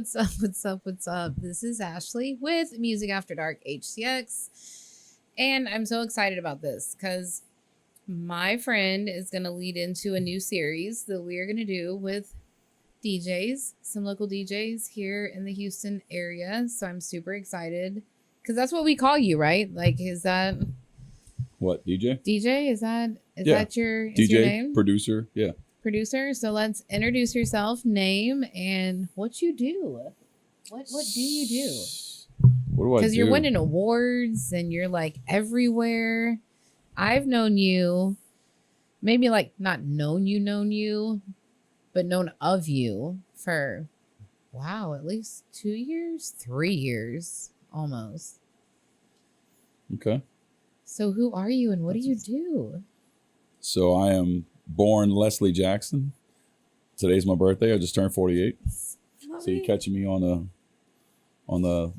What's up? What's up? What's up? This is Ashley with Music After Dark HTX. And I'm so excited about this because my friend is going to lead into a new series that we are going to do with DJs, some local DJs here in the Houston area. So I'm super excited because that's what we call you, right? Like, is that what, DJ? DJ? Is that your DJ, your name? producer? Yeah. Producer. So let's introduce yourself, name, and what you do. What do you do? What do I do? Because you're winning awards and you're like everywhere. I've known you, maybe like not known you, but known of you for, wow, at least 2 years, 3 years almost. Okay. So who are you and what do you do? So I am born Leslie Jackson. Today's my birthday. I just turned 48. So you're catching me on the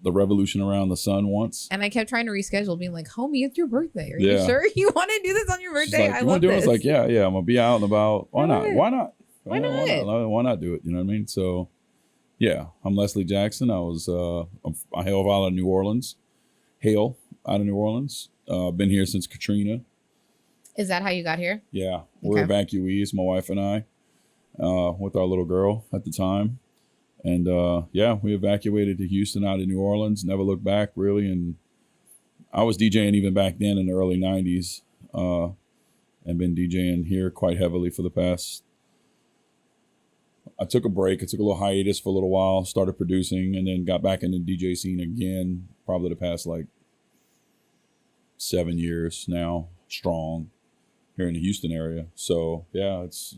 revolution around the sun once. And I kept trying to reschedule, being like, homie, it's your birthday. Are you sure you want to do this on your birthday? Like, I love this. I was like, yeah, I'm going to be out and about. Why not? Why not? Why not do it? You know what I mean? So, yeah, I'm Leslie Jackson. I hail out of New Orleans. Been here since Katrina. Is that how you got here? Yeah, we're evacuees, my wife and I, with our little girl at the time. And we evacuated to Houston out of New Orleans, never looked back really. And I was DJing even back then in the early 90s and been DJing here quite heavily for the past. I took a break. I took a little hiatus for a little while, started producing, and then got back in the DJ scene again, probably the past like 7 years now, strong here in the Houston area. So, yeah, it's...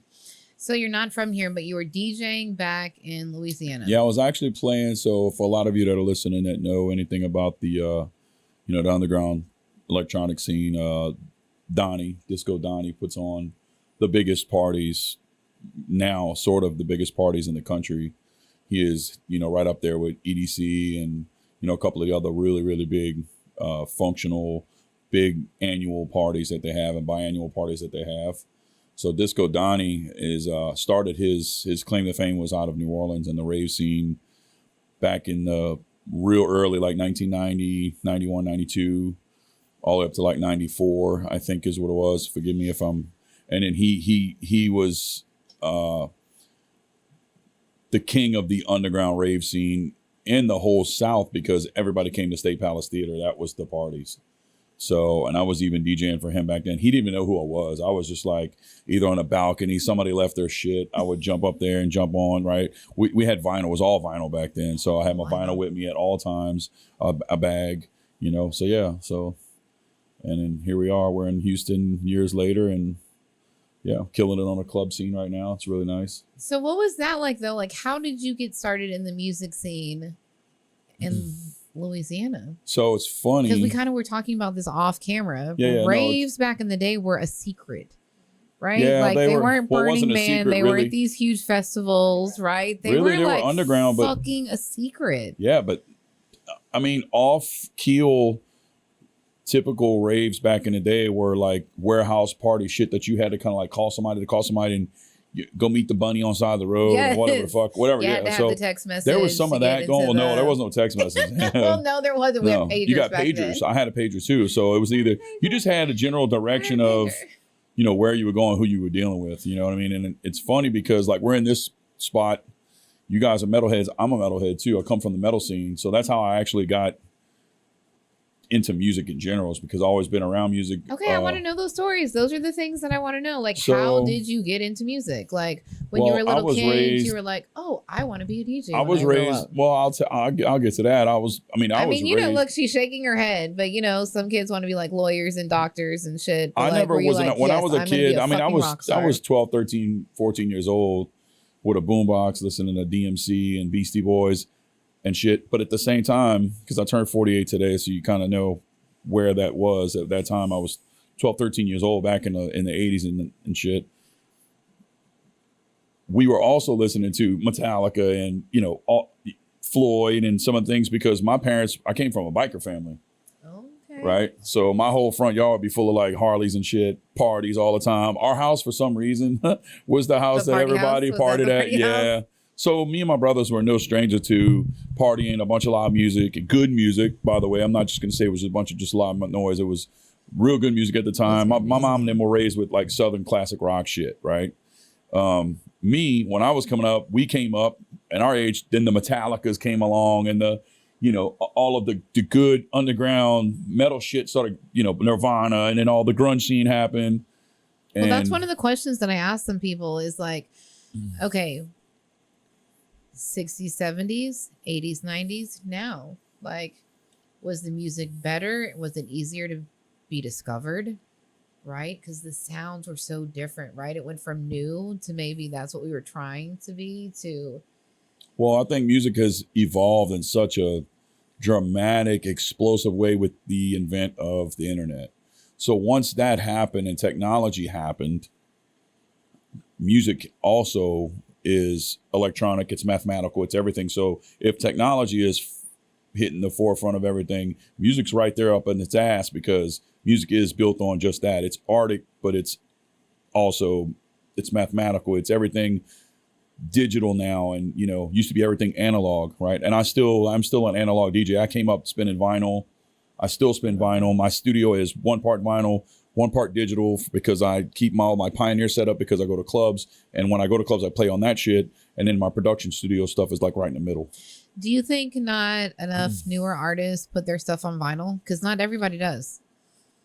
So you're not from here, but you were DJing back in Louisiana. Yeah, I was actually playing. So for a lot of you that are listening that know anything about the, the underground electronic scene, Disco Donnie puts on the biggest parties now, sort of the biggest parties in the country. He is, right up there with EDC and, a couple of the other really, really big, functional, big annual parties that they have and biannual parties that they have. So Disco Donnie started his claim to fame was out of New Orleans and the rave scene back in the real early, like 1990, 91, 92, all the way up to like 94, I think is what it was. Forgive me if I'm. And then he was the king of the underground rave scene in the whole South because everybody came to State Palace Theater. That was the parties. So, and I was even DJing for him back then. He didn't even know who I was. I was just like either on a balcony, somebody left their shit. I would jump up there and jump on, right? We had vinyl. It was all vinyl back then. So I had my vinyl with me at all times, a bag, So, yeah. So, and then here we are. We're in Houston years later and, yeah, killing it on a club scene right now. It's really nice. So what was that like, though? Like, how did you get started in the music scene in Louisiana? So it's funny because we kind of were talking about this off camera. Raves back in the day were a secret, right? Yeah, like they weren't Burning Man. Secret, they really. weren't these huge festivals, right? They really, were like underground, but fucking a secret. Yeah, but I mean, off keel, typical raves back in the day were like warehouse party shit that you had to kind of like call somebody and go meet the bunny on the side of the road or whatever the fuck, whatever. Yeah, so the text message. There was some of that going. Well, no, there was no text message. Well, no, there wasn't. We had pagers. You got back pagers. Then. I had a pager too. So it was either you just had a general direction of, where you were going, who you were dealing with. You know what I mean? And it's funny because like we're in this spot. You guys are metalheads. I'm a metalhead too. I come from the metal scene. So that's how I actually got into music in general, is because I've always been around music. Okay, I want to know those stories. Those are the things that I want to know. Like, how did you get into music? Like, when you were a little kid, you were like, "Oh, I want to be a DJ." I was raised. Well, I'll get to that. I mean, you know, look, she's shaking her head, but some kids want to be like lawyers and doctors and shit. I never was. When I was a kid, I mean, I was 12, 13, 14 years old with a boombox, listening to DMC and Beastie Boys and shit. But at the same time, because I turned 48 today, so you kind of know where that was. At that time, I was 12, 13 years old back in the 80s and shit. We were also listening to Metallica and, Floyd and some of the things because I came from a biker family. Okay. Right? So my whole front yard would be full of like Harleys and shit, parties all the time. Our house, for some reason, was the house that everybody partied at. Yeah. So me and my brothers were no stranger to partying, a bunch of loud music, good music, by the way. I'm not just going to say it was a bunch of just loud noise. It was real good music at the time. My mom and them were raised with like Southern classic rock shit, right? Me, when I was coming up, we came up and our age, then the Metallicas came along and the, all of the good underground metal shit started, Nirvana, and then all the grunge scene happened. Well, that's one of the questions that I ask some people is like, okay, 60s, 70s, 80s, 90s, now, like, was the music better? Was it easier to be discovered? Right? Because the sounds were so different, right? It went from new to maybe that's what we were trying to be to. Well, I think music has evolved in such a dramatic, explosive way with the advent of the internet. So once that happened and technology happened, music also is electronic, it's mathematical, it's everything. So if technology is hitting the forefront of everything, music's right there up in its ass because music is built on just that. It's artic, but it's mathematical. It's everything digital now, and used to be everything analog, right? And I'm still an analog DJ. I came up spinning vinyl. I still spin vinyl. My studio is 1 part vinyl, 1 part digital because I keep all my Pioneer setup because I go to clubs. And when I go to clubs, I play on that shit. And then my production studio stuff is like right in the middle. Do you think not enough newer artists put their stuff on vinyl? Because not everybody does.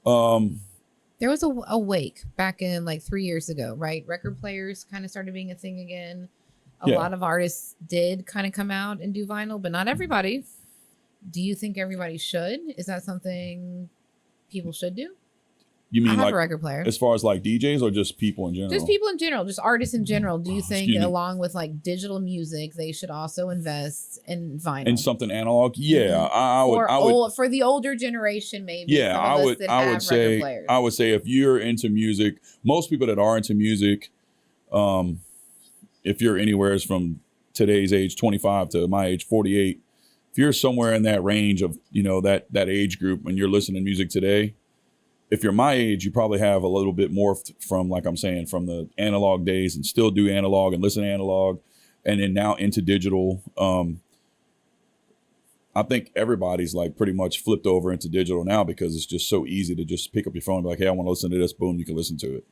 There was a wake back in like 3 years ago, right? Record players kind of started being a thing again. A lot of artists did kind of come out and do vinyl, but not everybody. Do you think everybody should? Is that something people should do? You mean I have like a record player? As far as like DJs or just people in general? Just people in general, just artists in general. Do you think along with like digital music, they should also invest in vinyl? In something analog? Yeah, I would. For the older generation, maybe. Yeah, I would say if you're into music, most people that are into music, if you're anywhere from today's age 25 to my age 48, if you're somewhere in that range of that age group and you're listening to music today, if you're my age, you probably have a little bit more from, like I'm saying, from the analog days and still do analog and listen to analog, and then now into digital. I think everybody's like pretty much flipped over into digital now because it's just so easy to just pick up your phone and be like, hey, I want to listen to this. Boom, you can listen to it.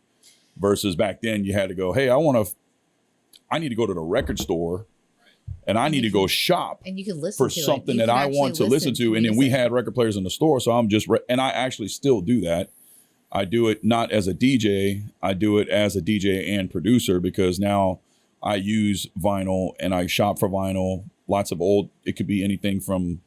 Versus back then you had to go, hey, I need to go to the record store and I need to go shop and you can listen for something that I want to listen to. And then we had record players in the store. So I'm just, and I actually still do that. I do it not as a DJ. I do it as a DJ and producer because now I use vinyl and I shop for vinyl. Lots of old, it could be anything from,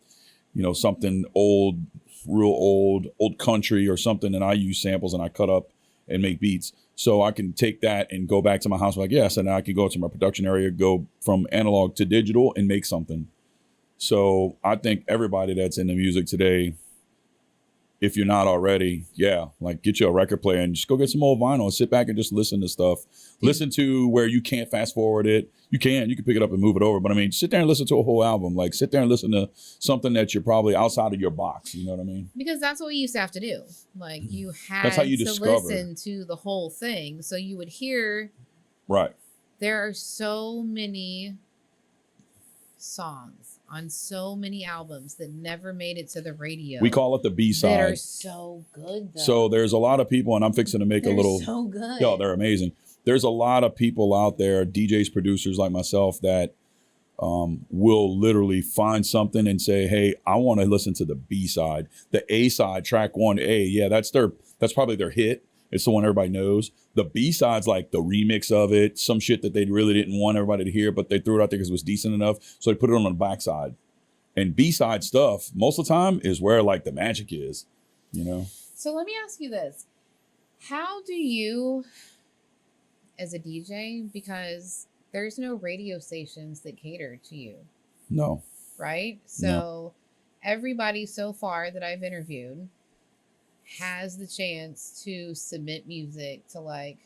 something old, real old country or something. And I use samples and I cut up and make beats. So I can take that and go back to my house like, yes, and I can go to my production area, go from analog to digital and make something. So I think everybody that's into music today, if you're not already, like get you a record player and just go get some old vinyl and sit back and just listen to stuff. Listen to where you can't fast forward it. You can pick it up and move it over. But I mean, sit there and listen to a whole album. Like sit there and listen to something that you're probably outside of your box. You know what I mean? Because that's what we used to have to do. Like you had that's how you to discover. Listen to the whole thing. So you would hear. Right. There are so many songs on so many albums that never made it to the radio. We call it the B-side. That are so good, though. So there's a lot of people, and I'm fixing to make a little... so good. Yo, they're amazing. There's a lot of people out there, DJs, producers like myself, that will literally find something and say, hey, I want to listen to the B-side. The A-side, track 1A, yeah, that's probably their hit. It's the one everybody knows. The B-side's like the remix of it, some shit that they really didn't want everybody to hear, but they threw it out there because it was decent enough. So they put it on the backside. And B-side stuff, most of the time, is where like the magic is, So let me ask you this. How do you, as a DJ, because there's no radio stations that cater to you. No. Right? So everybody so far that I've interviewed has the chance to submit music to like,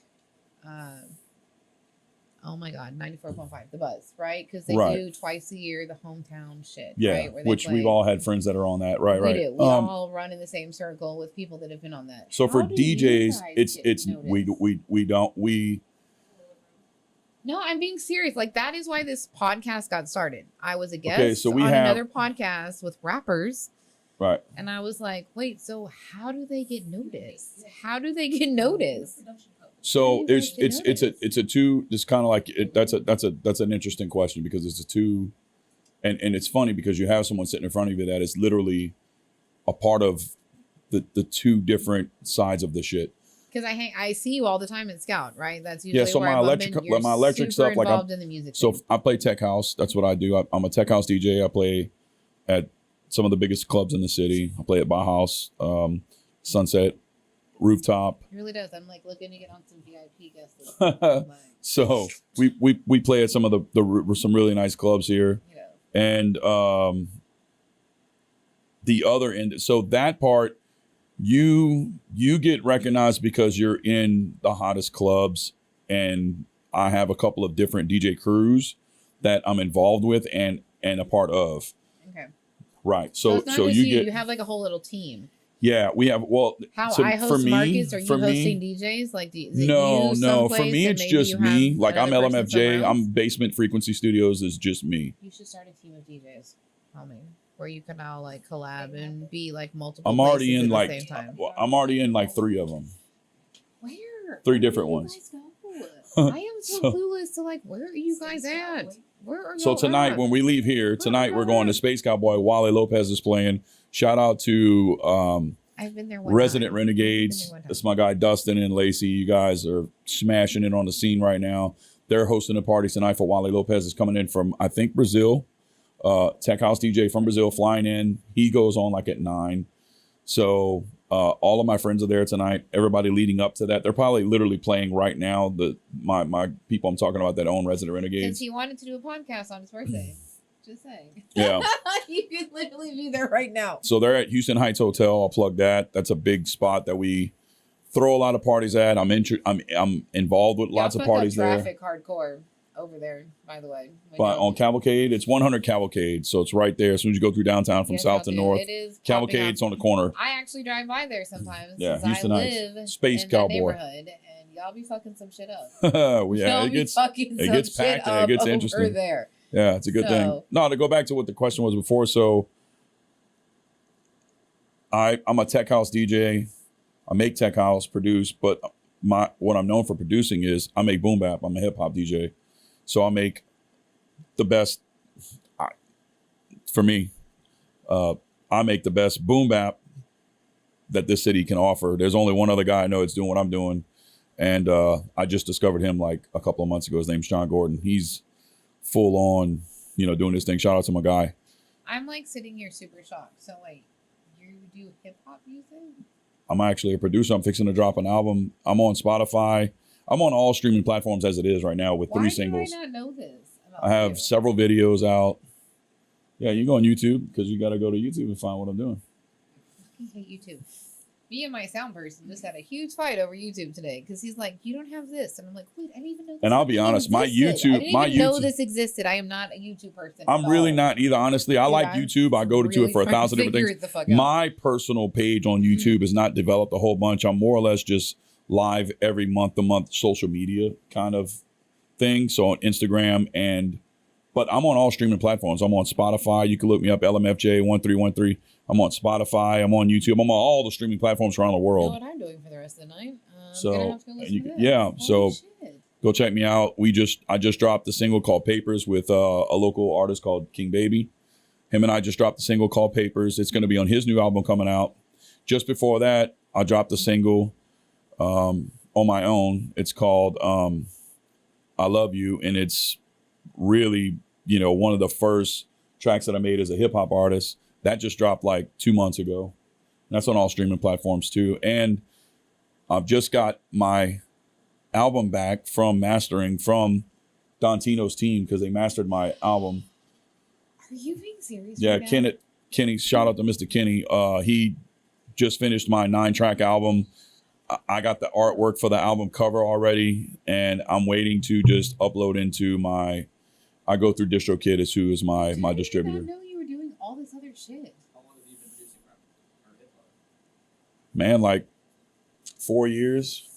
oh my God, 94.5, The Buzz, right? Because they do twice a year the hometown shit, right? Where which we've all had friends that are on that, right? We do. We all run in the same circle with people that have been on that. So for DJs, it's No, I'm being serious. Like, that is why this podcast got started. I was a guest so we on have another podcast with rappers. right. And I was like, wait, so how do they get noticed? How do they get noticed? So it's a two. It's kind of like that's an interesting question because it's a two, and it's funny because you have someone sitting in front of you that is literally a part of the two different sides of the shit. Because I see you all the time at Scout, right? That's usually so where my I'm electric bumping. You're my electric super stuff like involved in the music. So thing. I play tech house. That's what I do. I'm a tech house DJ. I play at some of the biggest clubs in the city. I play at Bauhaus, Sunset, Rooftop. It really does. I'm like looking to get on some VIP guest list. So we play at some of the some really nice clubs here, and the other end. So that part, you get recognized because you're in the hottest clubs, and I have a couple of different DJ crews that I'm involved with and a part of. Okay. Right. So it's not just you you have like a whole little team. Yeah, we have. Well, how so I host markets? Are you hosting DJs? Like, no. For me, it's just me. Like, I'm LMFJ. I'm Basement Frequency Studios. Is just me. You should start a team of DJs. Tell me, where you can all like collab and be like multiple. I'm already in like. The same time. I'm already in like 3 of them. Where? 3 different ones. I am so clueless to like, where are you guys at? Where are you? So tonight, when we leave here, we're going to Space Cowboy. Wale Lopez is playing. Shout out to I've been there Resident Renegades. That's my guy Dustin and Lacey. You guys are smashing it on the scene right now. They're hosting a party tonight for Wale Lopez. Is coming in from, I think, Brazil. Tech house DJ from Brazil flying in. He goes on like at 9. So all of my friends are there tonight. Everybody leading up to that. They're probably literally playing right now. My people I'm talking about that own Resident Renegades. Since he wanted to do a podcast on his birthday. Just saying. Yeah. You could literally be there right now. So they're at Houston Heights Hotel. I'll plug that. That's a big spot that we throw a lot of parties at. I'm involved with lots of parties there. Traffic hardcore over there, by the way. But on Cavalcade, it's 100 Cavalcade. So it's right there. As soon as you go through downtown from south to north. It is. Cavalcade's on the corner. I actually drive by there sometimes. Yeah, Houston Heights. Space Cowboy. And y'all be fucking some shit up. Yeah, it gets packed and it gets interesting. There. Yeah, it's a good thing. No, to go back to what the question was before. So I'm a tech house DJ. I make tech house, produce, but what I'm known for producing is I make boom bap. I'm a hip hop DJ. So I make the best, for me, I make the best boom bap that this city can offer. There's only one other guy I know that's doing what I'm doing. And I just discovered him like a couple of months ago. His name's John Gordon. He's full on, doing this thing. Shout out to my guy. I'm like sitting here super shocked. So wait, you do hip hop music? I'm actually a producer. I'm fixing to drop an album. I'm on Spotify. I'm on all streaming platforms as it is right now with 3 singles. Why do I not know this? I have several videos out. Yeah, you go on YouTube because you got to go to YouTube and find what I'm doing. I fucking hate YouTube. Me and my sound person just had a huge fight over YouTube today because he's like, "You don't have this," and I'm like, "Wait, I didn't even know." And I'll be honest, my YouTube, I didn't even know this existed. I am not a YouTube person. I'm really not either. Honestly, I like YouTube. I go to it for 1,000 different things. My personal page on YouTube is not developed a whole bunch. I'm more or less just live every month to month social media kind of thing. So on Instagram but I'm on all streaming platforms. I'm on Spotify. You can look me up, LMFJ1313. I'm on Spotify. I'm on YouTube. I'm on all the streaming platforms around the world. You know what I'm doing for the rest of the night? Go check me out. I just dropped a single called Papers with a local artist called King Baby. Him and I just dropped a single called Papers. It's going to be on his new album coming out. Just before that, I dropped a single on my own. It's called I Love You, and it's really, one of the first tracks that I made as a hip hop artist. That just dropped like 2 months ago. That's on all streaming platforms too. And I've just got my album back from mastering from Don Tino's team because they mastered my album. Are you being serious? Yeah, Kenny, shout out to Mr. Kenny. He just finished my 9-track album. I got the artwork for the album cover already, and I'm waiting to just upload into I go through DistroKid, who is my distributor. I didn't know you were doing all this other shit. How long have you been producing rap or hip hop? Man, like 4 years.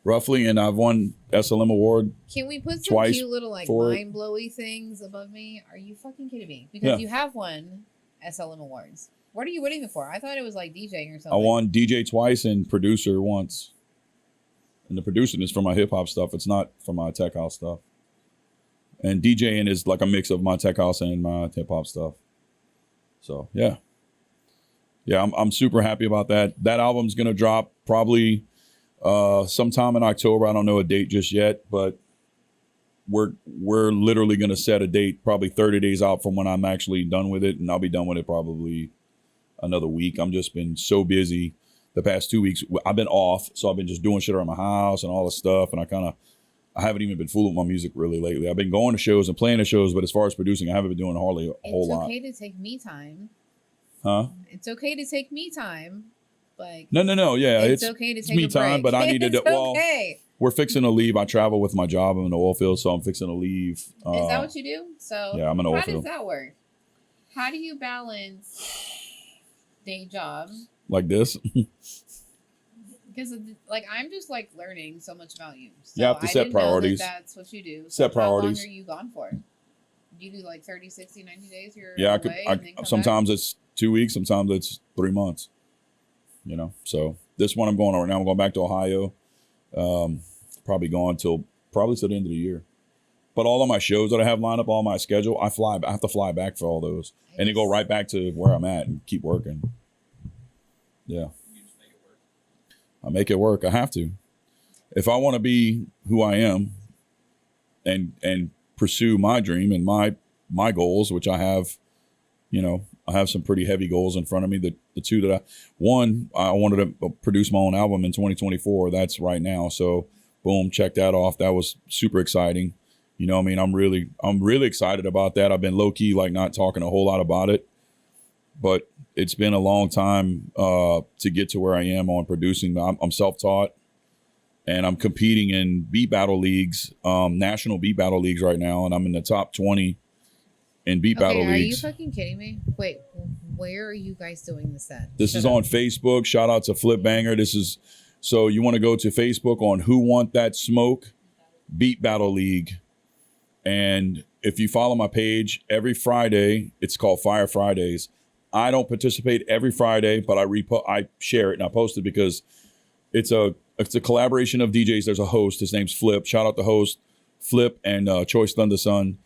roughly, and I've won SLM award. Can we put some twice cute little like for it. mind blowy things above me? Are you fucking kidding me? Because you have won SLM awards. What are you winning it for? I thought it was like DJing or something. I won DJ twice and producer once. And the producing is for my hip hop stuff. It's not for my tech house stuff. And DJing is like a mix of my tech house and my hip hop stuff. So yeah. Yeah, I'm super happy about that. That album's gonna drop probably sometime in October. I don't know a date just yet, but we're literally gonna set a date probably 30 days out from when I'm actually done with it, and I'll be done with it probably another week. I'm just been so busy the past 2 weeks. I've been off, so I've been just doing shit around my house and all this stuff, and I haven't even been fooling with my music really lately. I've been going to shows and playing the shows, but as far as producing, I haven't been doing hardly a whole lot. It's okay to take me time. Huh? It's okay to take me time. Like No. Yeah, it's okay to take me a time, break. but I needed to. Well, Okay. we're fixing to leave. I travel with my job. I'm in the oil field, so I'm fixing to leave. Is that what you do? So yeah, I'm in the oil how field. does that work? How do you balance day job? Like this? Because like I'm just like learning so much about you. So You have to set I didn't know priorities. that's what you do. Set priorities. How long are you gone for? Do you do like 30, 60, 90 days? You're Yeah, away and then come sometimes it's 2 weeks, sometimes it's 3 months. You know, so this one I'm going on right now. I'm going back to Ohio. Probably going till the end of the year. But all of my shows that I have lined up, all my schedule, I have to fly back for all those, and then go right back to where I'm at and keep working. Yeah, I make it work. I have to. If I want to be who I am, and pursue my dream and my goals, which I have, you know, I have some pretty heavy goals in front of me. The two that I wanted to produce my own album in 2024. That's right now. So boom, check that off. That was super exciting. You know what I mean? I'm really excited about that. I've been low key, like not talking a whole lot about it, but it's been a long time to get to where I am on producing. I'm self-taught, and I'm competing in beat battle leagues, national beat battle leagues right now, and I'm in the top 20 in beat battle leagues. Are you fucking kidding me? Wait, where are you guys doing this at? This is on Facebook. Shout out to Flip Banger. So you want to go to Facebook on Who Want That Smoke Beat Battle League. And if you follow my page every Friday, it's called Fire Fridays. I don't participate every Friday, but I share it and I post it because it's a collaboration of DJs. There's a host. His name's Flip. Shout out to host Flip and Choice Thunder Son.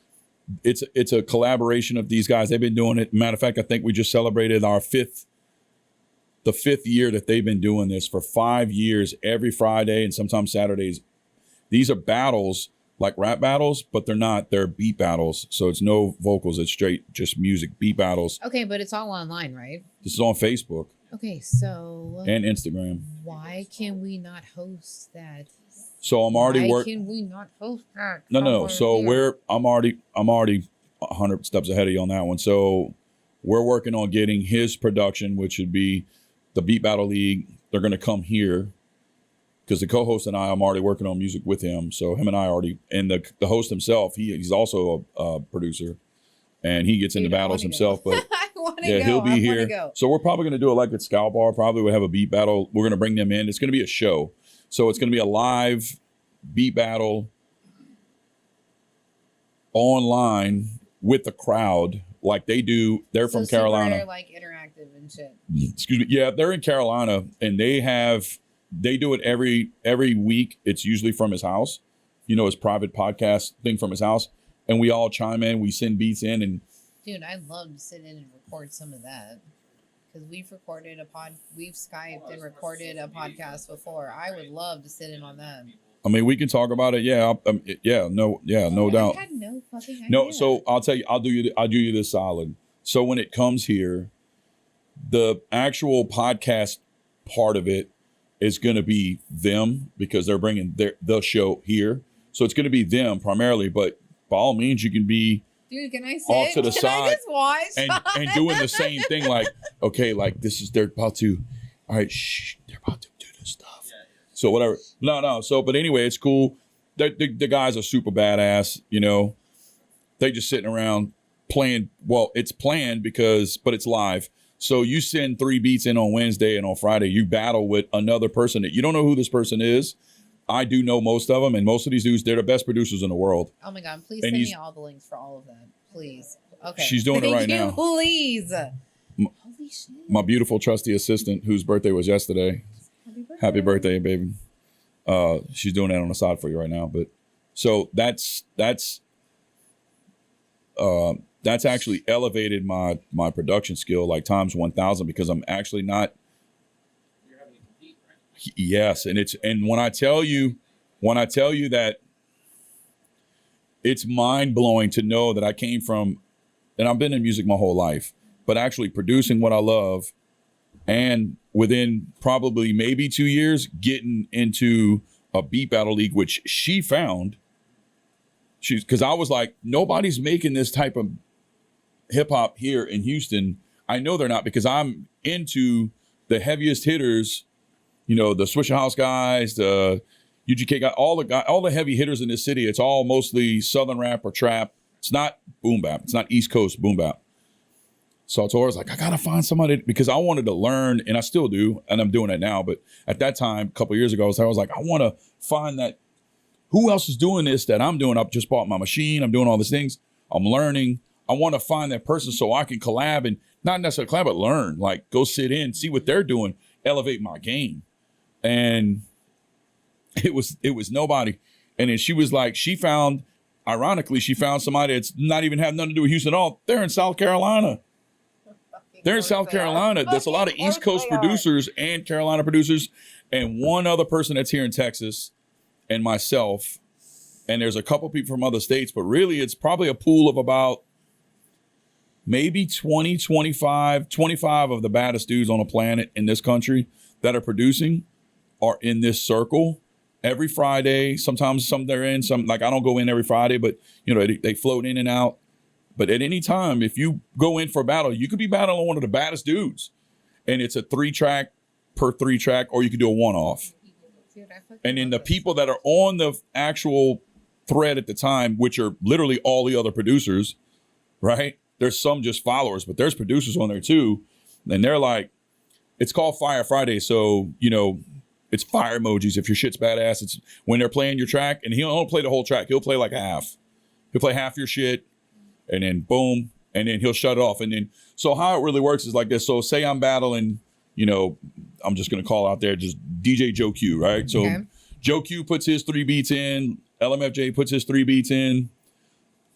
It's a collaboration of these guys. They've been doing it. Matter of fact, I think we just celebrated the fifth year that they've been doing this for 5 years, every Friday and sometimes Saturdays. These are battles like rap battles, but they're not. They're beat battles. So it's no vocals. It's straight just music, beat battles. Okay, but it's all online, right? This is on Facebook. Okay, so and Instagram. Why can we not host that? So I'm already working. Why can we not host that? No. So I'm already 100 steps ahead of you on that one. So we're working on getting his production, which would be the Beat Battle League. They're going to come here because the co-host and I'm already working on music with him. So him and I already, and the host himself, he's also a producer, and he gets into battles himself. But he'll be here. So we're probably going to do it like at Scout Bar. Probably we'll have a beat battle. We're going to bring them in. It's going to be a show. So it's going to be a live beat battle online with the crowd, like they do. They're from Carolina. Super, like interactive and shit. Excuse me. Yeah, they're in Carolina, and they do it every week. It's usually from his house, his private podcast thing from his house, and we all chime in. We send beats in, and dude, I'd love to sit in and record some of that. Because we've Skyped and recorded a podcast before. I would love to sit in on that. I mean, we can talk about it. Yeah, no doubt. I had no fucking idea. No, so I'll tell you, I'll do you this solid. So when it comes here, the actual podcast part of it is going to be them because they're bringing the show here. So it's going to be them primarily, but by all means, you can be. Dude, can I sit? Off to the side I just watch? and doing the same thing, like, okay, like they're about to, all right, they're about to do this stuff. Yeah. So whatever. No. So, but anyway, it's cool. The guys are super badass, They just sitting around playing. Well, it's planned but it's live. So you send 3 beats in on Wednesday, and on Friday you battle with another person that you don't know who this person is. I do know most of them, and most of these dudes, they're the best producers in the world. Oh my God, please And send me all the links for all of that. Please. Okay. She's doing it right now. Please. Holy shit. My beautiful trusty assistant, whose birthday was yesterday. Happy birthday, baby. She's doing that on the side for you right now. But so that's actually elevated my production skill like times 1,000 because I'm actually not. You're having to compete, right? Yes, and when I tell you that it's mind blowing to know that I came from, and I've been in music my whole life, but actually producing what I love, and within probably maybe 2 years getting into a beat battle league, which she found. Because I was like, nobody's making this type of hip hop here in Houston. I know they're not because I'm into the heaviest hitters, the Swisher House guys, the UGK guy, all the heavy hitters in this city. It's all mostly Southern rap or trap. It's not boom bap. It's not East Coast boom bap. So I told her, I was like, I gotta find somebody because I wanted to learn, and I still do, and I'm doing it now. But at that time, a couple of years ago, I was like, I want to find that. Who else is doing this that I'm doing? I've just bought my machine. I'm doing all these things. I'm learning. I want to find that person so I can collab and not necessarily collab, but learn. Like go sit in, see what they're doing, elevate my game. And it was nobody. And then she was like, ironically, she found somebody that's not even have nothing to do with Houston at all. They're in South Carolina. They're in South Carolina. There's a lot of East Coast producers and Carolina producers, and one other person that's here in Texas. And myself, and there's a couple people from other states, but really it's probably a pool of about maybe 20, 25 of the baddest dudes on the planet in this country that are producing are in this circle every Friday. Sometimes some they're in, some like I don't go in every Friday, but they float in and out. But at any time, if you go in for a battle, you could be battling one of the baddest dudes, and it's a 3-track per 3-track, or you could do a one-off. And then the people that are on the actual thread at the time, which are literally all the other producers, right? There's some just followers, but there's producers on there too. And they're like, it's called Fire Friday. So, it's fire emojis. If your shit's badass, it's when they're playing your track, and he'll don't play the whole track. He'll play like half. He'll play half your shit, and then boom, and then he'll shut it off. And then, so how it really works is like this. So say I'm battling, I'm just going to call out there just DJ Joe Q, right? So Joe Q puts his 3 beats in, LMFJ puts his 3 beats in.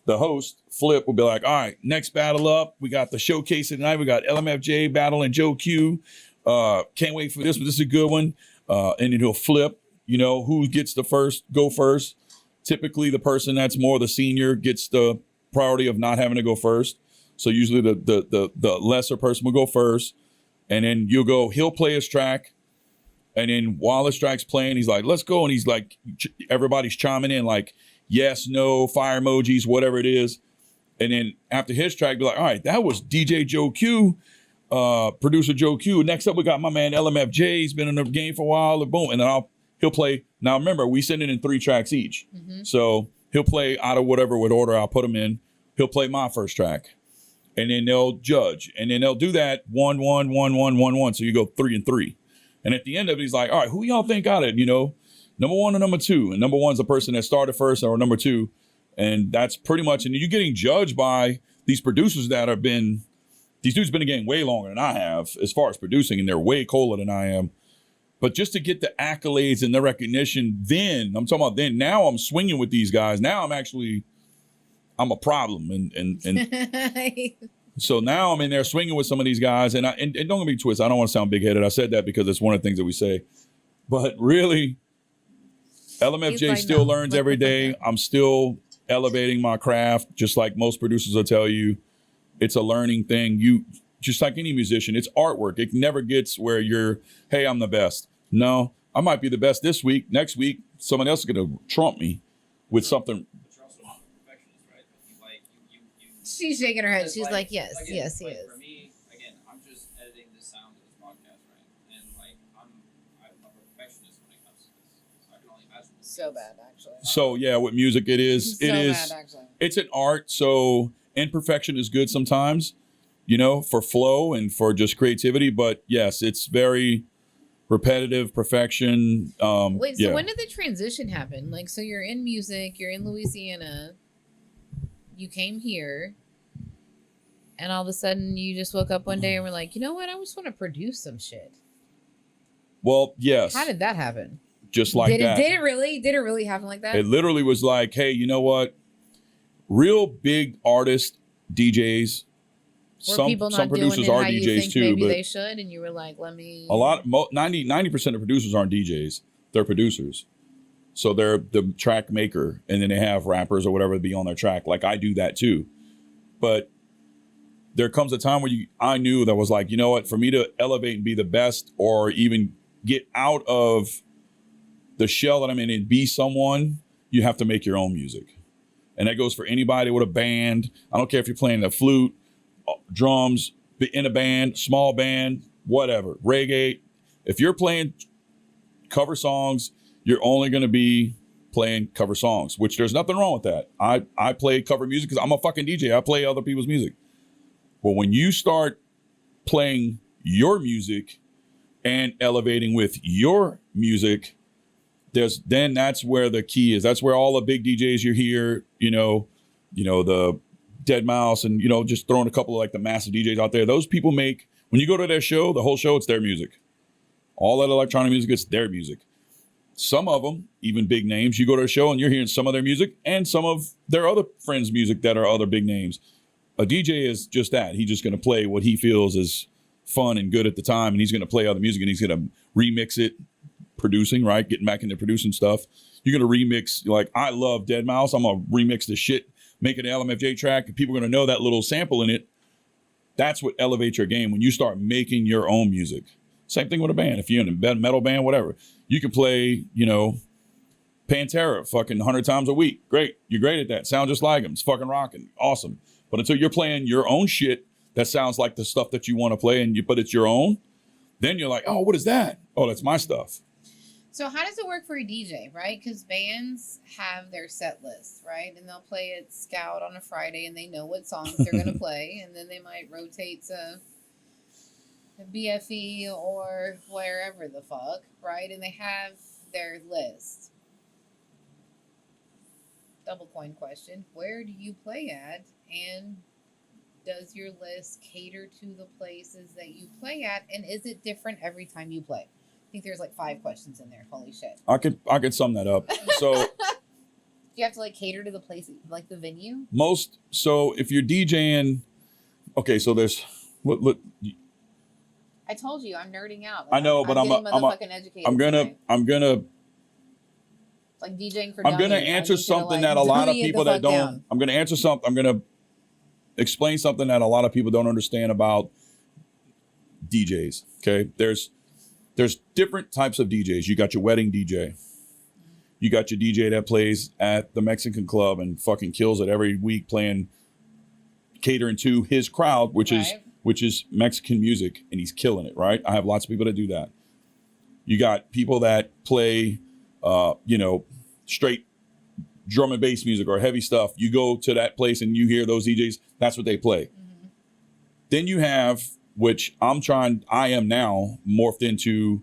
The host, Flip, will be like, all right, next battle up. We got the showcase tonight. We got LMFJ battling Joe Q. Can't wait for this, but this is a good one. And then he'll flip, who gets the go first. Typically the person that's more the senior gets the priority of not having to go first. So usually the lesser person will go first. And then he'll play his track. And then while his track's playing, he's like, let's go. And he's like, everybody's chiming in like, yes, no, fire emojis, whatever it is. And then after his track, be like, all right, that was DJ Joe Q, producer Joe Q. Next up, we got my man LMFJ. He's been in the game for a while. And boom. And then he'll play. Now, remember, we send it in 3 tracks each. Mm-hmm. So he'll play out of whatever order I'll put him in. He'll play my first track. And then they'll judge. And then they'll do that 1, 1, 1, 1, 1, 1. So you go 3 and 3. And at the end of it, he's like, all right, who y'all think got it? Number 1 and number 2. And number 1's the person that started first or number 2. And that's pretty much, and you're getting judged by these producers that have been, these dudes been in the game way longer than I have as far as producing, and they're way cooler than I am. But just to get the accolades and the recognition then, I'm talking about then, now I'm swinging with these guys. Now I'm a problem. And so now I'm in there swinging with some of these guys. And don't get me twisted. I don't want to sound big-headed. I said that because it's one of the things that we say. But really, LMFJ still learns every day. I'm still elevating my craft, just like most producers will tell you. It's a learning thing. You just like any musician, it's artwork. It never gets where you're, hey, I'm the best. No, I might be the best this week. Next week, someone else is going to trump me with something. But you're also a perfectionist, right? You She's shaking her head. She's like, yes, again, yes, he like, is. For me, again, I'm just editing the sound of this podcast, right? And I'm a perfectionist when it comes to this. So I can only imagine. So bad, actually. So yeah, with music, it is. Bad, actually. It's an art. So imperfection is good sometimes, for flow and for just creativity. But yes, it's very, repetitive perfection. Wait, so yeah. when did the transition happen? Like, so you're in music, you're in Louisiana, you came here, and all of a sudden you just woke up one day and were like, you know what? I just want to produce some shit. Well, yes. How did that happen? Just like that. Did it really happen like that? It literally was like, hey, you know what? Real big artists, DJs, some producers are DJs too, maybe but they should, and you were like, let me. 90% of producers aren't DJs; they're producers. So they're the track maker, and then they have rappers or whatever to be on their track. Like I do that too, but there comes a time where I knew that was like, you know what? For me to elevate and be the best, or even get out of the shell that I'm in and be someone, you have to make your own music, and that goes for anybody with a band. I don't care if you're playing the flute, drums, in a band, small band, whatever, reggae. If you're playing cover songs, you're only going to be playing cover songs, which there's nothing wrong with that. I play cover music because I'm a fucking DJ. I play other people's music. But when you start playing your music and elevating with your music, that's where the key is. That's where all the big DJs you hear, the Dead Mouse and, just throwing a couple of like the massive DJs out there. Those people make, when you go to their show, the whole show, it's their music. All that electronic music, it's their music. Some of them, even big names, you go to a show and you're hearing some of their music and some of their other friends' music that are other big names. A DJ is just that. He's just going to play what he feels is fun and good at the time, and he's going to play other music and he's going to remix it, producing, right? Getting back into producing stuff. You're going to remix, like, I love Dead Mouse. I'm going to remix the shit, make an LMFJ track, and people are going to know that little sample in it. That's what elevates your game when you start making your own music. Same thing with a band. If you're in a metal band, whatever, you can play, Pantera fucking 100 times a week. Great. You're great at that. Sound just like them. It's fucking rocking. Awesome. But until you're playing your own shit that sounds like the stuff that you want to play but it's your own, then you're like, oh, what is that? Oh, that's my stuff. So how does it work for a DJ, right? Because bands have their set lists, right? And they'll play at Scout on a Friday and they know what songs they're going to play. And then they might rotate to BFE or wherever the fuck, right? And they have their list. Double coin question. Where do you play at? And does your list cater to the places that you play at? And is it different every time you play? I think there's like 5 questions in there. Holy shit. I could sum that up. So do you have to like cater to the place, like the venue? So if you're DJing, okay, so there's look. I told you I'm nerding out. Like, I know, but I'm gonna like DJing for. I'm gonna answer something that a lot of people that don't. I'm gonna answer something. I'm gonna explain something that a lot of people don't understand about DJs. Okay, there's different types of DJs. You got your wedding DJ. You got your DJ that plays at the Mexican club and fucking kills it every week, catering to his crowd, which is Mexican music, and he's killing it, right? I have lots of people that do that. You got people that play, straight drum and bass music or heavy stuff. You go to that place and you hear those DJs, that's what they play. Mm-hmm. Then you have, which I am now morphed into,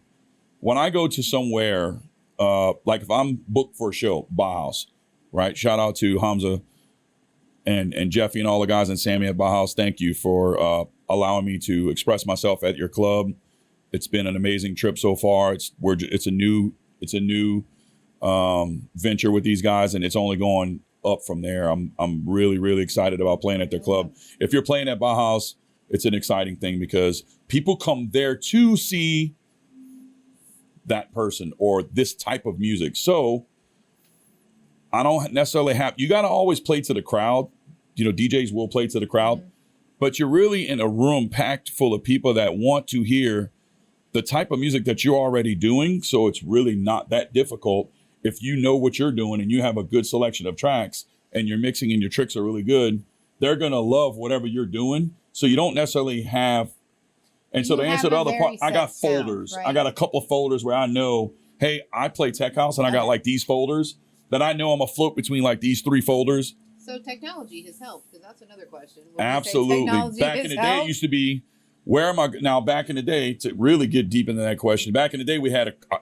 when I go to somewhere, like if I'm booked for a show, Bauhaus, right? Shout out to Hamza and Jeffy and all the guys and Sammy at Bauhaus. Thank you for allowing me to express myself at your club. It's been an amazing trip so far. It's a new venture with these guys, and it's only going up from there. I'm really, really excited about playing at their club. If you're playing at Bauhaus, it's an exciting thing because people come there to see that person or this type of music. So I don't necessarily you got to always play to the crowd. DJs will play to the crowd, but you're really in a room packed full of people that want to hear the type of music that you're already doing. So it's really not that difficult. If you know what you're doing and you have a good selection of tracks and your mixing and your tricks are really good, they're going to love whatever you're doing. So you don't necessarily have, and so to answer the other part, I got folders. Right? I got a couple of folders where I know, hey, I play tech house and I got like these folders that I know I'm a float between like these 3 folders. So technology has helped, because that's another question. Absolutely. Back in the day, it used to be Where am I now? Back in the day, to really get deep into that question, back in the day,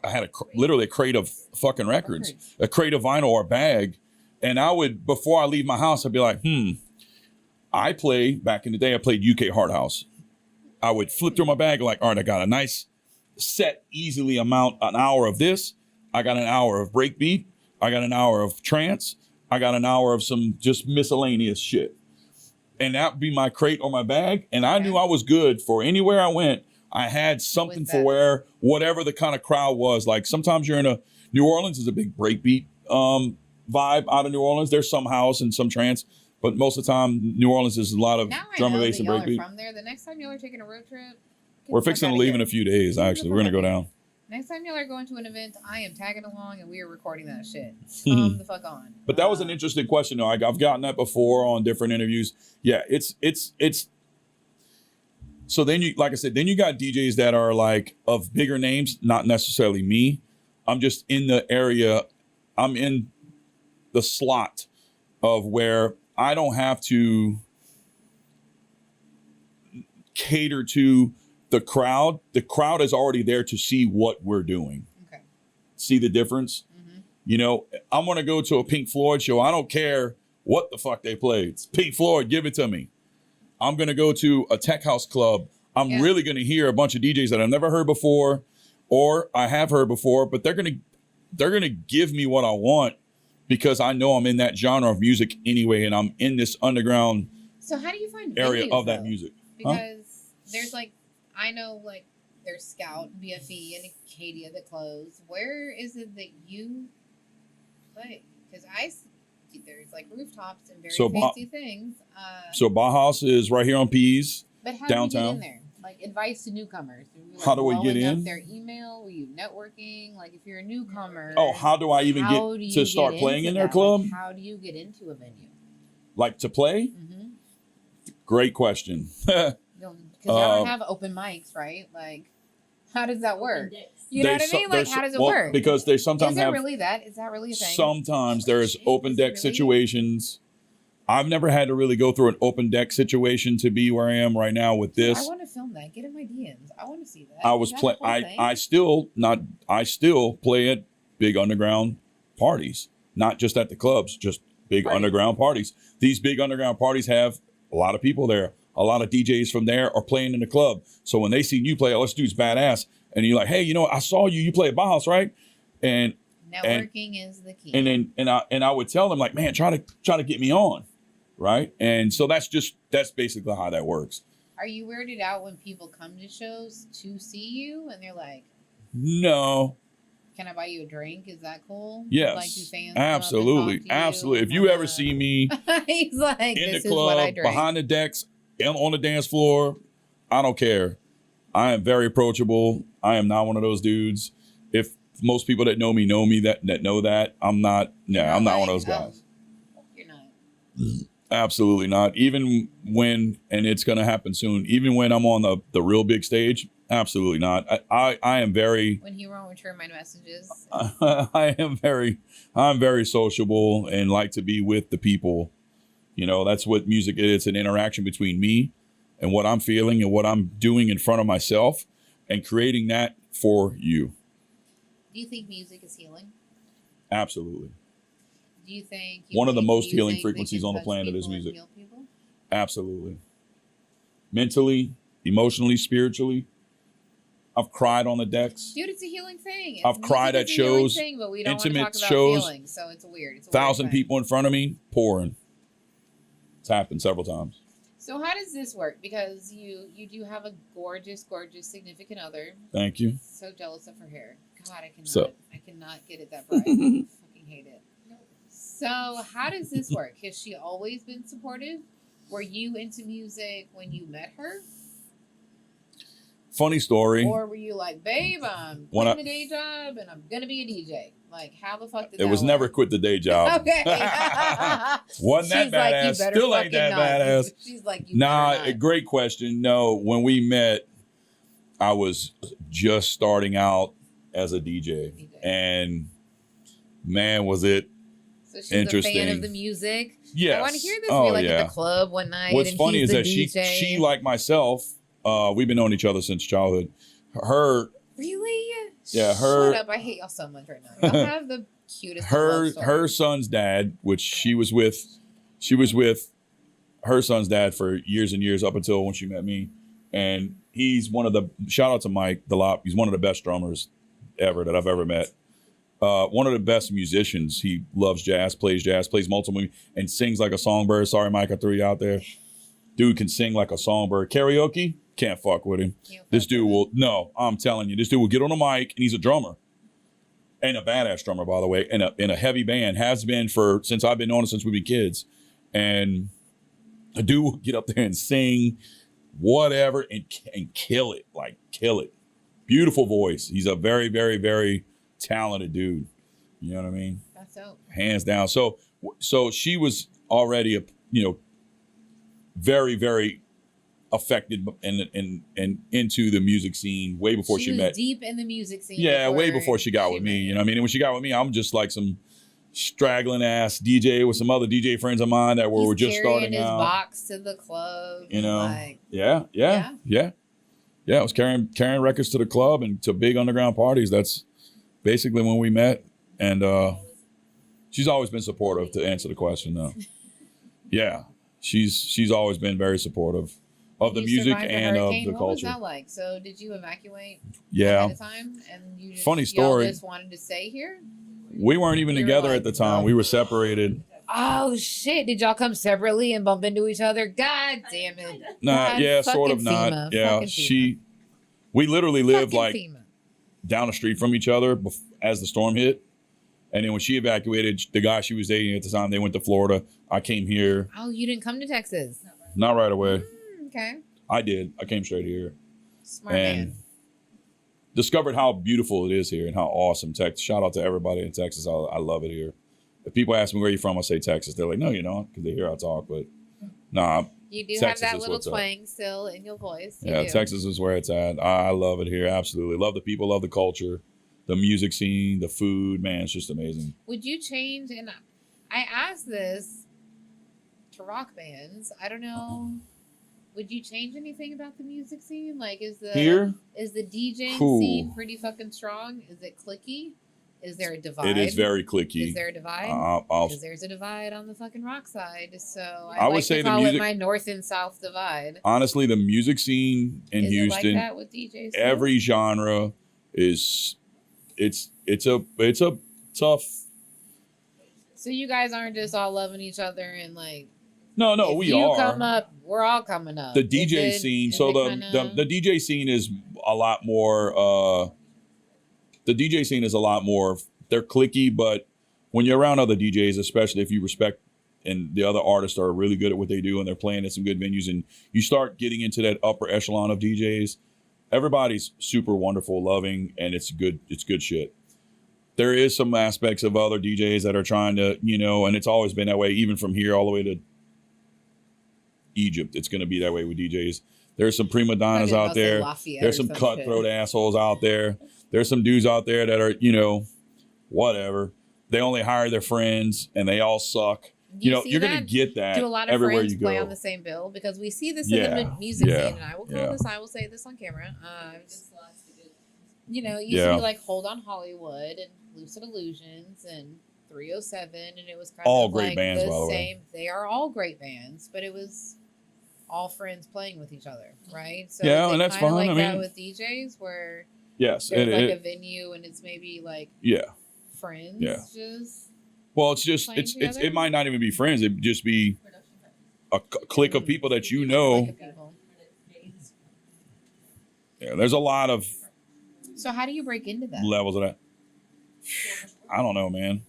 I had literally a crate of fucking records, a crate of vinyl or a bag. And I would, before I leave my house, I'd be like, back in the day, I played UK Hard House. I would flip through my bag like, all right, I got a nice set, easily an hour of this. I got an hour of breakbeat. I got an hour of trance. I got an hour of some just miscellaneous shit. And that'd be my crate or my bag. And I knew I was good for anywhere I went. I had something for where, whatever the kind of crowd was. Like sometimes you're in New Orleans is a big breakbeat vibe out of New Orleans. There's some house and some trance. But most of the time, New Orleans is a lot of drum and bass and breakbeat. From there, the next time y'all are taking a road trip, we're fixing to leave in a few days. Actually, we're gonna go down. Next time y'all are going to an event, I am tagging along and we are recording that shit. Come the fuck on. But that was an interesting question, though. I've gotten that before on different interviews. Yeah, it's. So then you, like I said, then you got DJs that are like of bigger names, not necessarily me. I'm just in the area. I'm in the slot of where I don't have to cater to the crowd. The crowd is already there to see what we're doing. Okay. See the difference? Mm-hmm. You know, I'm going to go to a Pink Floyd show. I don't care what the fuck they play. It's Pink Floyd. Give it to me. I'm going to go to a tech house club. I'm really going to hear a bunch of DJs that I've never heard before, or I have heard before, but they're going to give me what I want because I know I'm in that genre of music anyway, and I'm in this underground So how do you find area venues, of that though? music. Because there's like, I know like there's Scout, BFE, and Acadia that close. Where is it that you play? Because there's like rooftops and very fancy things. So Bauhaus is right here on Pease, but how downtown. do you get in there? Like advice to newcomers. How do we get in? Up their email? Were you networking? Like if you're a newcomer. Oh, how do I even get to start playing in their club? Like, how do you get into a venue? Like to play? Mm-hmm. Great question. Because y'all don't have open mics, right? Like, how does that work? You know what I mean? Like, how does it work? Because they sometimes have. Really that? Is that really a thing? Sometimes there's open deck situations. I've never had to really go through an open deck situation to be where I am right now with this. I want to film that. Get in my DMs. I want to see that. I was playing. I still play at big underground parties, not just at the clubs, just big underground parties. These big underground parties have a lot of people there. A lot of DJs from there are playing in the club. So when they see you play, oh, this dude's badass, and you're like, hey, you know, I saw you play at Bauhaus, right? And networking is the key. And I would tell them like, man, try to get me on, right? And so that's basically how that works. Are you weirded out when people come to shows to see you and they're like, no. Can I buy you a drink? Is that cool? Yes. Like, do fans absolutely. Absolutely. If you ever see me he's like, in the club, behind the decks, on the dance floor, I don't care. I am very approachable. I am not one of those dudes. If most people that know me that know that, I'm not one of those guys. You're not. Absolutely not. Even when, and it's going to happen soon, even when I'm on the real big stage, absolutely not. I am very. When he won't return my messages. I'm very sociable and like to be with the people. You know, that's what music is. It's an interaction between me and what I'm feeling and what I'm doing in front of myself and creating that for you. Do you think music is healing? Absolutely. Do you think one of the most healing frequencies on the planet is music? Absolutely. Mentally, emotionally, spiritually. I've cried on the decks. Dude, it's a healing thing. I've cried at shows, thing, but we don't intimate talk about shows. Feelings, so it's weird. It's 1,000 people in front of me pouring. It's happened several times. So how does this work? Because you do have a gorgeous, gorgeous significant other. Thank you. So jealous of her hair. God, I cannot get it that bright. I fucking hate it. So how does this work? Has she always been supportive? Were you into music when you met her? Funny story. Or were you like, babe, I'm quitting the day job and I'm going to be a DJ? Like, how the fuck did that It was work? never quit the day job. Okay. Wasn't that badass. Like, still ain't that badass. She's like, a great question. No, when we met, I was just starting out as a DJ. And man, was it so she's interesting. A fan of the music. Yes. I want to hear this. We're like at the club one night. What's and funny he's is that DJ. she like myself We've been knowing each other since childhood. Her, Really? yeah, Shut up! I hate y'all so much right now. Y'all have the cutest love story. her son's dad, which she was with her son's dad for years and years up until when she met me, and he's one of the shout out to Mike Delop. He's one of the best drummers ever that I've ever met. One of the best musicians. He loves jazz, plays multiple, and sings like a songbird. Sorry, Mike, I threw you out there. Dude can sing like a songbird. Karaoke, can't fuck with him. This dude will, no, I'm telling you, this dude will get on a mic, and he's a drummer. And a badass drummer, by the way, in a heavy band, has been since I've been on it since we've been kids. And a dude will get up there and sing whatever and kill it, like kill it. Beautiful voice. He's a very, very, very talented dude. You know what I mean? That's dope. Hands down. So she was already very, very affected and into the music scene way before she was met. Deep in the music scene. Yeah, way before she got with me. You know what I mean? And when she got with me, I'm just like some straggling ass DJ with some other DJ friends of mine that were just starting his out. Box to the club. You know? Like, Yeah. I was carrying records to the club and to big underground parties. That's basically when we met. And she's always been supportive, to answer the question though. Yeah. She's always been very supportive of the music and of the culture. What was that like? So did you evacuate ahead of time? And you funny story. Y'all just wanted to stay here? We weren't even together at the time. No. We were separated. Oh shit! Did y'all come separately and bump into each other? God damn it! Nah, yeah, sort of not. FEMA. Yeah, we literally lived fucking like FEMA. down the street from each other as the storm hit. And then when she evacuated, the guy she was dating at the time, they went to Florida. I came here. Oh, you didn't come to Texas? Not right away. Okay. I did. I came straight here. Smart and man. discovered how beautiful it is here and how awesome Texas. Shout out to everybody in Texas. I love it here. If people ask me where you're from, I say Texas. They're like, no, you don't, because they hear I talk. But nah, You do Texas have that is little what's up. twang still in your voice. You Yeah, do. Texas is where it's at. I love it here. Absolutely. Love the people, love the culture, the music scene, the food. Man, it's just amazing. Would you change? And I asked this to rock bands. I don't know. Would you change anything about the music scene? Like, is the DJing scene pretty fucking strong? Is it clicky? Is there a divide? It is very clicky. Is there a divide? Because there's a divide on the fucking rock side. So I would say call it my north and south divide. Honestly, the music scene in Houston, it like that with DJs? Every genre is it's a tough. So you guys aren't just all loving each other and like. No, if we you are. come up, we're all coming up. The DJ scene. So the DJ scene is a lot more. The DJ scene is a lot more. They're clicky, but when you're around other DJs, especially if you respect and the other artists are really good at what they do and they're playing at some good venues, and you start getting into that upper echelon of DJs, everybody's super wonderful, loving, and it's good. It's good shit. There is some aspects of other DJs that are trying to, and it's always been that way, even from here all the way to Egypt. It's going to be that way with DJs. There's some prima donnas out there. There's some cutthroat assholes out there. There's some dudes out there that are, whatever. They only hire their friends and they all suck. You're going to get that do a lot of everywhere friends you go. play on the same bill? Because we see this in the music scene, and I will say this on camera. You see like Hold On Hollywood and Lucid Illusions and 307, and it was kind all of great like bands, the by the same. They are all great bands, but it was all friends playing with each other, right? So and that's fine. Like I that mean, with DJs where yes, there's like a venue and it's maybe like friends. Just well, it's just it might not even be friends. It'd just be a clique of people that you know. Yeah, there's a lot of. So how do you break into that? Levels of that. I don't know, man.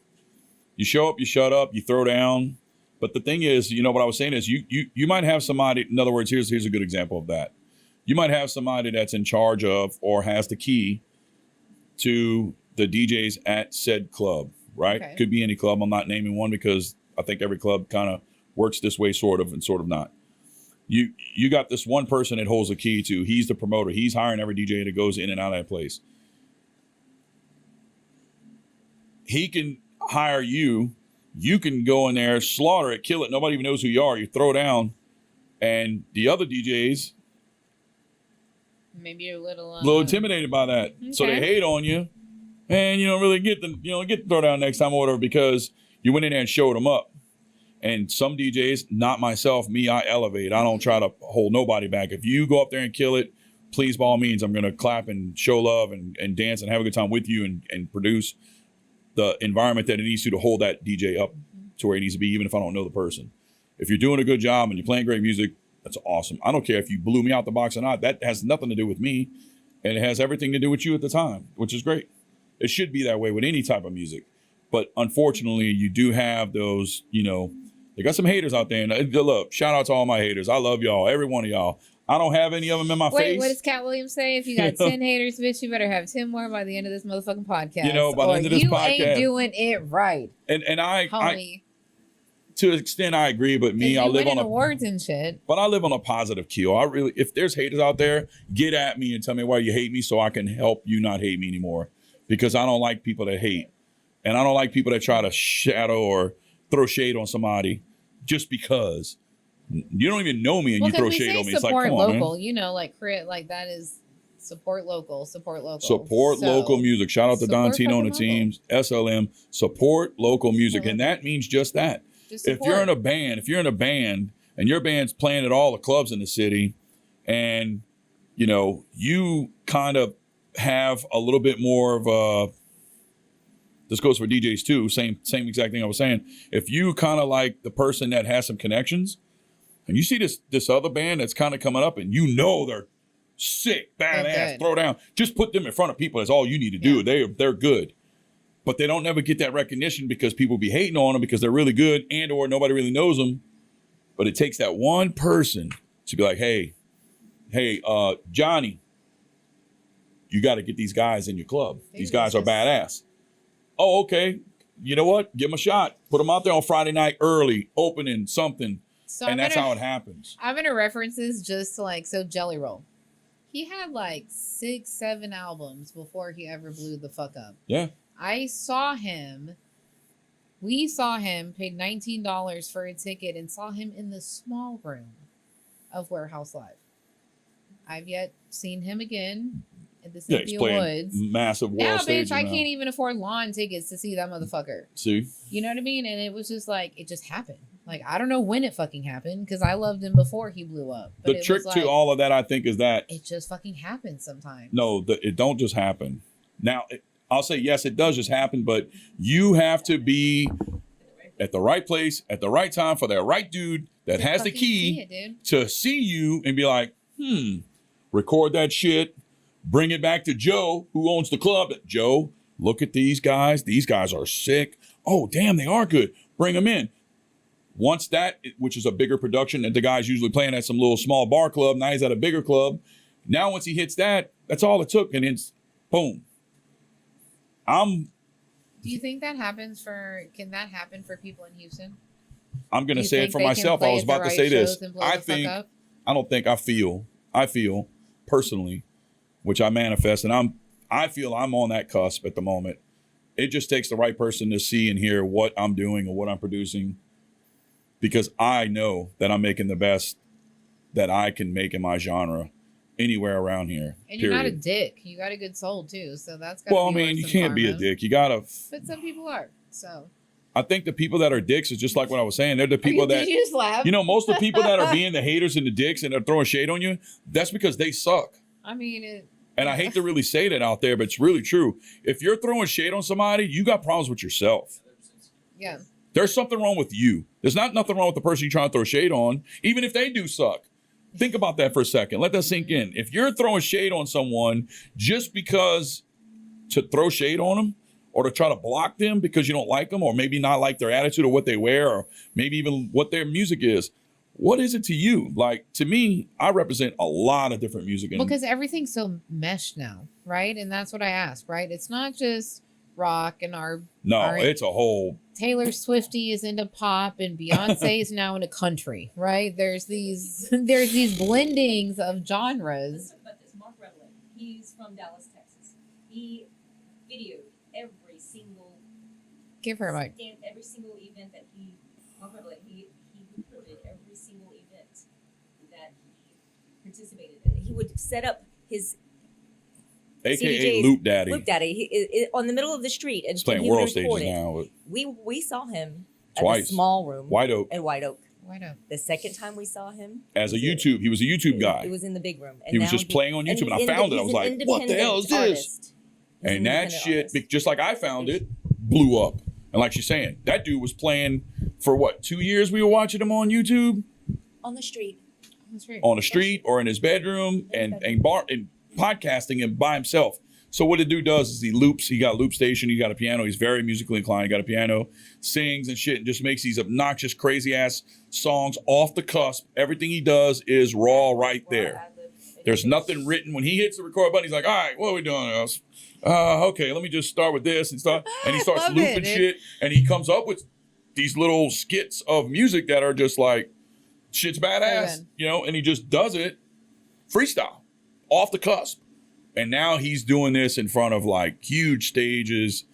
You show up, you shut up, you throw down. But the thing is, what I was saying is you might have somebody, in other words, here's a good example of that. You might have somebody that's in charge of or has the key to the DJs at said club, right? Okay. Could be any club. I'm not naming one because I think every club kind of works this way, sort of, and sort of not. You got this one person that holds the key to, he's the promoter. He's hiring every DJ that goes in and out of that place. He can hire you. You can go in there, slaughter it, kill it. Nobody even knows who you are. You throw down, and the other DJs Maybe you're a little intimidated by that. So they Okay. hate on you, and you don't really get the throw down next time or whatever because you went in there and showed them up. And some DJs, not myself, me, I elevate. I don't try to hold nobody back. If you go up there and kill it, please, by all means, I'm going to clap and show love and dance and have a good time with you and produce the environment that it needs to hold that DJ up to where it needs to be, even if I don't know the person. If you're doing a good job and you're playing great music, that's awesome. I don't care if you blew me out the box or not. That has nothing to do with me, and it has everything to do with you at the time, which is great. It should be that way with any type of music. But unfortunately, you do have those, they got some haters out there. And look, shout out to all my haters. I love y'all, every one of y'all. I don't have any of them in my face. Wait, what does Cat Williams say? If you got 10 haters, bitch, you better have 10 more by the end of this motherfucking podcast. By the end of this podcast. You ain't doing it right. And I homie. To an extent, I agree, but me, I live on awards and shit. But I live on a positive keel. If there's haters out there, get at me and tell me why you hate me so I can help you not hate me anymore. Because I don't like people that hate. And I don't like people that try to shadow or throw shade on somebody just because. You don't even know me and you throw shade on me. It's like, come on, local, man. like that is support local. Support local music. Shout out to Don Tino and the teams, SLM. Support local music. And that means just that. If you're in a band and your band's playing at all the clubs in the city and, you kind of have a little bit more of a, this goes for DJs too, same exact thing I was saying. If you kind of like the person that has some connections and you see this other band that's kind of coming up and they're sick, badass, throw down, just put them in front of people. That's all you need to do. They're good. But they don't never get that recognition because people be hating on them because they're really good and or nobody really knows them. But it takes that one person to be like, hey, Johnny, you got to get these guys in your club. These guys are badass. Oh, okay. You know what? Give them a shot. Put them out there on Friday night early, opening something. So and that's how it happens. I'm going to reference this just to Jelly Roll. He had 6-7 albums before he ever blew the fuck up. Yeah. We saw him, paid $19 for a ticket and saw him in the small room of Warehouse Live. I've yet seen him again at the Cynthia Woods. Massive world stage. Now, bitch, I can't even afford lawn tickets to see that motherfucker. See? You know what I mean? And it was just it just happened. I don't know when it fucking happened because I loved him before he blew up. But the trick to all of that, I think, is that it just fucking happens sometimes. No, it don't just happen. Now, I'll say, yes, it does just happen, but you have to be at the right place, at the right time for that right dude that has the key to see you and be like, record that shit, bring it back to Joe, who owns the club. Joe, look at these guys. These guys are sick. Oh, damn, they are good. Bring them in. Once that, which is a bigger production that the guy's usually playing at some little small bar club, now he's at a bigger club. Now, once he hits that, that's all it took, and it's boom. Do you think that can that happen for people in Houston? I'm going to say it for myself. I was about to say this. I feel personally, which I manifest, and I feel I'm on that cusp at the moment. It just takes the right person to see and hear what I'm doing or what I'm producing, because I know that I'm making the best that I can make in my genre anywhere around here. And you're not a dick. You got a good soul too. So that's you can't be a dick. You gotta. But some people are. So I think the people that are dicks is just like what I was saying. They're the people did you just laugh? Most of the people that are being the haters and the dicks and they're throwing shade on you, that's because they suck. I mean and I hate to really say that out there, but it's really true. If you're throwing shade on somebody, you got problems with yourself. Yeah. There's something wrong with you. There's nothing wrong with the person you're trying to throw shade on, even if they do suck. Think about that for a second. Let that sink in. If you're throwing shade on someone just because to throw shade on them or to try to block them because you don't like them or maybe not like their attitude or what they wear or maybe even what their music is, what is it to you? To me, I represent a lot of different music. Because everything's so meshed now, right? And that's what I asked, right? It's not just rock and it's a whole. Taylor Swiftie is into pop and Beyonce is now into country, right? There's these blendings of genres. But this Mark Revelin, he's from Dallas, Texas. He videoed every single every single event that Mark Revelin, he recorded every single event that he participated in. He would set up his AKA CDJs, Loop Daddy. Loop Daddy. He on the middle of the street, and He's playing he world recorded. stages now. We saw him Twice. at the small room, White Oak. at White Oak. Why not? The second time we saw him, As a YouTube, he was a YouTube guy. It was in the big room. And He was now just playing on YouTube, and I he's found it. I he's was an like, what the hell is independent this? artist. He's an And that independent shit, artist. just like I found it, blew up. And like she's saying, that dude was playing for what, 2 years we were watching him on YouTube? On the street. On the street or in his bedroom and podcasting and by himself. So what the dude does is he got a loop station, he got a piano, he's very musically inclined, he got a piano, sings and shit, and just makes these obnoxious, crazy ass songs off the cusp. Everything he does is raw right there. There's nothing written. When he hits the record button, he's like, all right, what are we doing else? Okay, let me just start with this and he starts looping shit, and he comes up with these little skits of music that are just like, shit's badass, and he just does it freestyle, off the cusp. And now he's doing this in front of like huge stages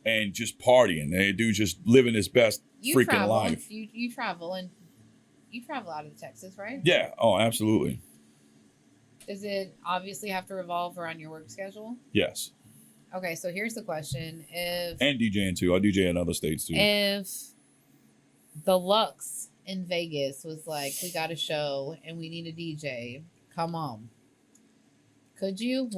and just partying. The dude's just living his best freaking life. You travel out of Texas, right? Yeah. Oh, absolutely. Does it obviously have to revolve around your work schedule? Yes. Okay, so here's the question. And DJing too. I DJ in other states too. If the Lux in Vegas was like, we got a show and we need a DJ, come on. Would you?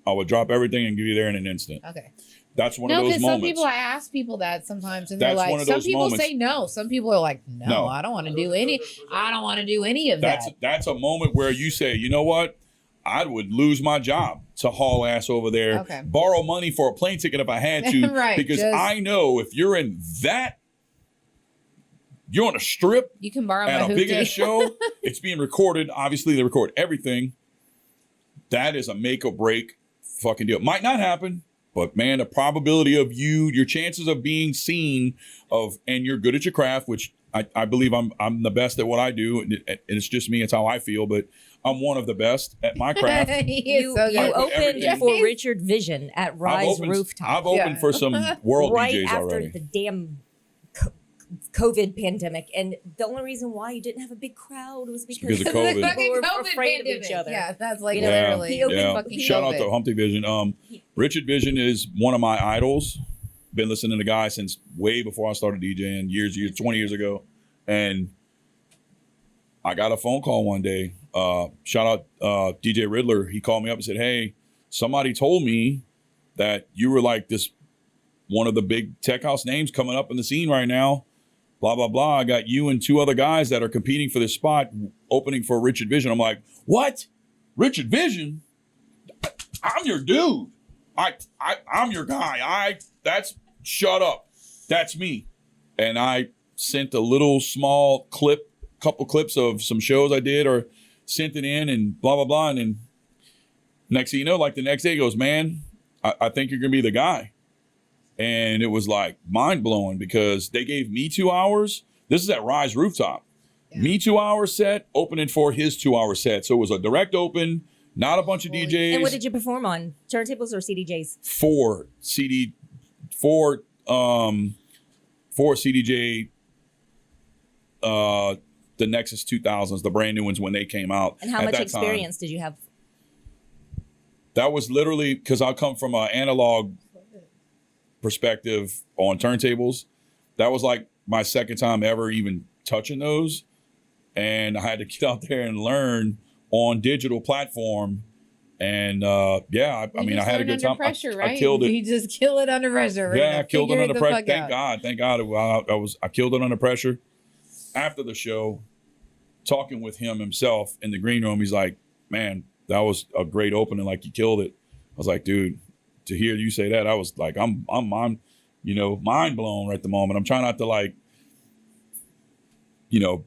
I would drop everything and give you there in an instant. Okay. That's one of those moments. I ask people that sometimes, and That's they're one like, of some those people moments. say no. Some people are like, no. I don't want to do any. I don't want to do any of that. That's a moment where you say, you know what? I would lose my job to haul ass over there, borrow money for a plane ticket if I had to, right, because I know if you're in that, you're on a strip. You can borrow at my a big ass show. It's being recorded. Obviously, they record everything. That is a make or break fucking deal. Might not happen, but man, the probability of your chances of being seen and you're good at your craft, which I believe I'm the best at what I do, and it's just me. It's how I feel, but I'm one of the best at my craft. You opened for Richard Vision at Rise Rooftop. I've opened for some world DJs after already. The damn COVID pandemic, and the only reason why you didn't have a big crowd was because of COVID. People were afraid of each other. Yeah, that's like literally. He opened fucking Shout COVID. out to Humpty Vision. Richard Vision is one of my idols. Been listening to the guy since way before I started DJing, 20 years ago. And I got a phone call one day. Shout out DJ Riddler. He called me up and said, hey, somebody told me that you were like this one of the big tech house names coming up in the scene right now. Blah, blah, blah. I got you and 2 other guys that are competing for this spot, opening for Richard Vision. I'm like, what? Richard Vision? I'm your dude. I'm your guy. Shut up. That's me. And I sent a little small couple clips of some shows I did, or sent it in and blah, blah, blah. And then next thing you know, like the next day he goes, man, I think you're going to be the guy. And it was like mind blowing because they gave me 2 hours. This is at Rise Rooftop. Yeah. Me 2 hour set, opening for his 2 hour set. So it was a direct open, not a bunch of DJs. And what did you perform on? Turntables or CDJs? 4 CDJ, the Nexus 2000s, the brand new ones when they came out. And how much experience did you have? That was literally because I come from an analog perspective on turntables. That was like my second time ever even touching those, and I had to get out there and learn on digital platform. And I mean, I had a good time. Pressure, I killed it. You just kill it under pressure. Right? Yeah, I killed it under pressure. Thank God. I killed it under pressure. After the show, talking with him himself in the green room, he's like, "Man, that was a great opening. Like you killed it." I was like, "Dude." To hear you say that, I was like, I'm mind blown right at the moment. I'm trying not to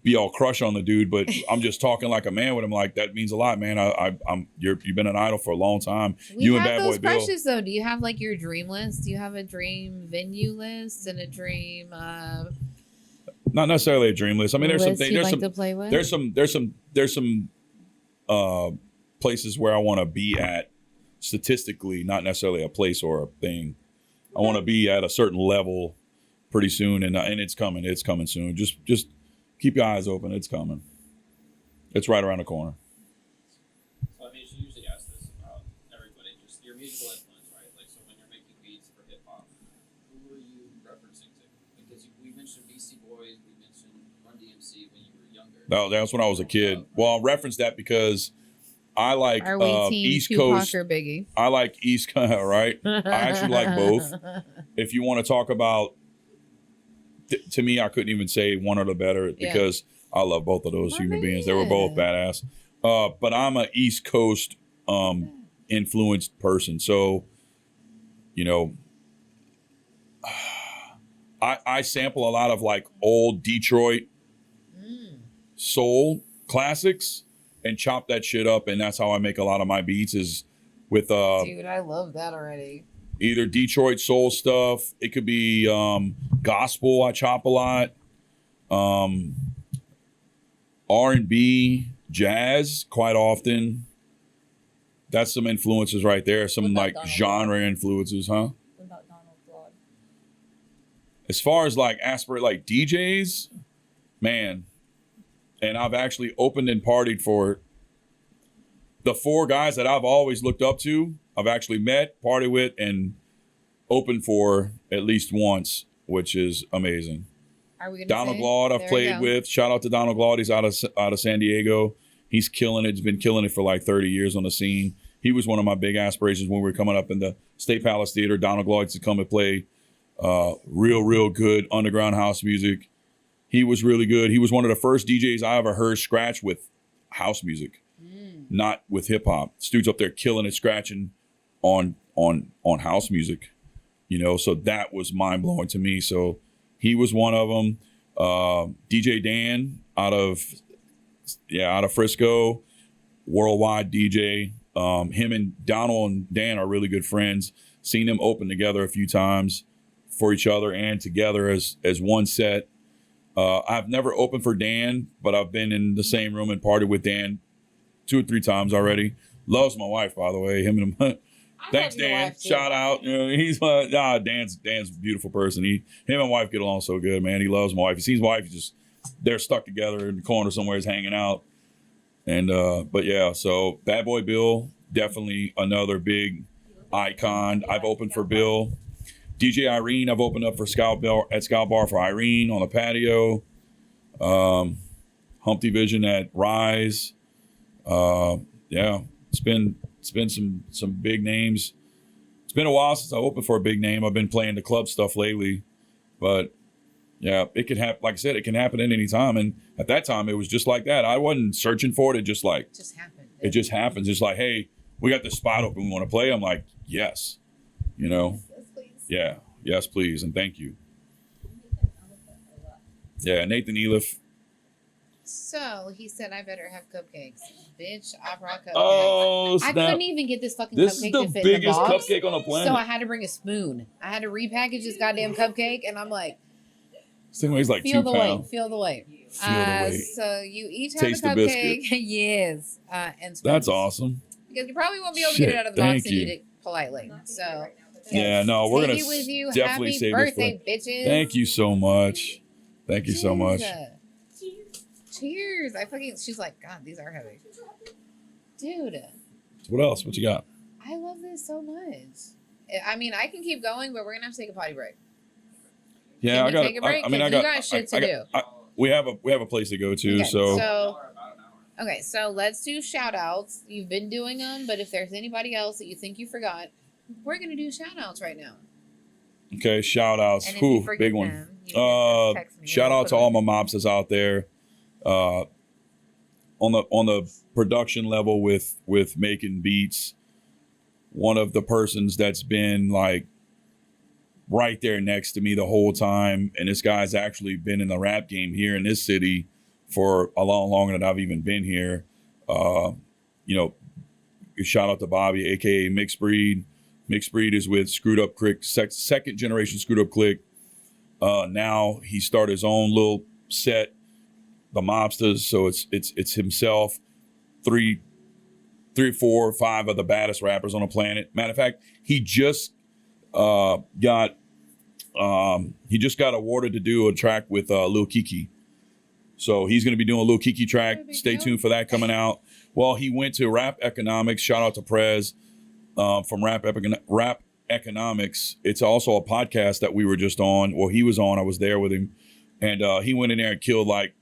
be all crush on the dude, but I'm just talking like a man with him. Like that means a lot, man. You've been an idol for a long time. You and Bad Boy Bill. Precious though. Do you have like your dream list? Do you have a dream venue list and a dream? Not necessarily a dream list. I mean, there's some things. There's some places where I want to be at. Statistically, not necessarily a place or a thing. I want to be at a certain level pretty soon, and it's coming. It's coming soon. Just keep your eyes open. It's coming. It's right around the corner. So I mean, she usually asks this about musical influence, right? Like, so when you're making beats for hip hop, who are you referencing to? Because we mentioned Beastie Boys, we mentioned Run DMC when you were younger. No, that's when I was a kid. Well, I'll reference that because I like Are we team East Tupac Coast or Biggie? I like East Coast, right? I actually like both. If you want to talk about, to me, I couldn't even say one or the better because I love both of those human beings. They were both badass. But I'm an East Coast influenced person. So, you know, I sample a lot of like old Detroit soul classics and chop that shit up. And that's how I make a lot of my beats is with Dude, I love that already. either Detroit soul stuff. It could be gospel. I chop a lot. R&B, jazz quite often. That's some influences right there. Some like genre influences, huh? What about Donald Glaude? As far as like like DJs, man. And I've actually opened and partied for the 4 guys that I've always looked up to. I've actually met, partied with, and opened for at least once, which is amazing. Are we gonna Donald say? Glaude I've There played you go. with. Shout out to Donald Glaude. He's out of San Diego. He's killing it. He's been killing it for like 30 years on the scene. He was one of my big aspirations when we were coming up in the State Palace Theater. Donald Glaude used to come and play real good underground house music. He was really good. He was one of the first DJs I ever heard scratch with house music, not with hip hop. Dude's up there killing it, scratching on house music, you know. So that was mind blowing to me. So he was one of them. DJ Dan out of Frisco, worldwide DJ. Him and Donald and Dan are really good friends. Seen them open together a few times for each other and together as one set. I've never opened for Dan, but I've been in the same room and partied with Dan 2 or 3 times already. Loves my wife, by the way. Him and thanks, Dan. Shout out. You know, he's Dan's a beautiful person. Him and wife get along so good, man. He loves my wife. He sees my wife, they're stuck together in the corner somewhere, he's hanging out. And but yeah, so Bad Boy Bill, definitely another big icon. I've opened for Bill. DJ Irene, I've opened up for Scout Bar for Irene on the patio. Humpty Vision at Rise. Yeah, it's been some big names. It's been a while since I opened for a big name. I've been playing the club stuff lately, but yeah, it could happen. Like I said, it can happen at any time. And at that time, it was just like that. I wasn't searching for it. It just happened. It just happens. It's like, hey, we got this spot open. We want to play. I'm like, yes, you know. Yeah. Yes, please. And thank you. Yeah. Nathan Eliff. So he said, I better have cupcakes. Bitch, I brought cupcakes. Oh, I snap. couldn't even get this fucking This cupcake is to the fit in the biggest box. cupcake on the planet. So I had to bring a spoon. I had to repackage this goddamn cupcake. And I'm like, This thing weighs like feel 2 the pounds. weight. Feel the weight. Feel the weight. So you each have Taste a the cupcake. biscuit. Yes. And spoons. That's awesome. Because you probably won't be able to Shit, get it out of the box thank and you. eat it politely. So Yeah, no, we're take gonna it with you. definitely Happy save birthday, this for. bitches. Thank you so much. Thank you so much. Cheers. She's like, God, these are heavy. Dude, What else? What you got? I love this so much. I mean, I can keep going, but we're going to have to take a potty break. Yeah, Can I we got. take a break? I mean, 'Cause I got. you got shit to do. We have a place to go to. Okay, so Okay, so let's do shout outs. You've been doing them, but if there's anybody else that you think you forgot, we're going to do shout outs right now. okay, shout outs. And if you Whew, forget big one. them, you can just text me and Shout I'll out put to them all in. my mobsters out there. On the production level with making beats, one of the persons that's been like right there next to me the whole time, and this guy's actually been in the rap game here in this city for a lot longer than I've even been here. You know, shout out to Bobby, aka Mixed Breed. Mixed Breed is with Screwed Up Click, second generation Screwed Up Click. Now he started his own little set, the Mobsters. So it's himself, three, 4, 5 of the baddest rappers on the planet. Matter of fact, he just got awarded to do a track with Lil Kiki. So he's going to be doing a Lil Kiki track. Stay tuned for that coming out. Well, he went to Rap Economics. Shout out to Prez. from Rap Economics. It's also a podcast that we were just on. Well, he was on. I was there with him, and he went in there and killed like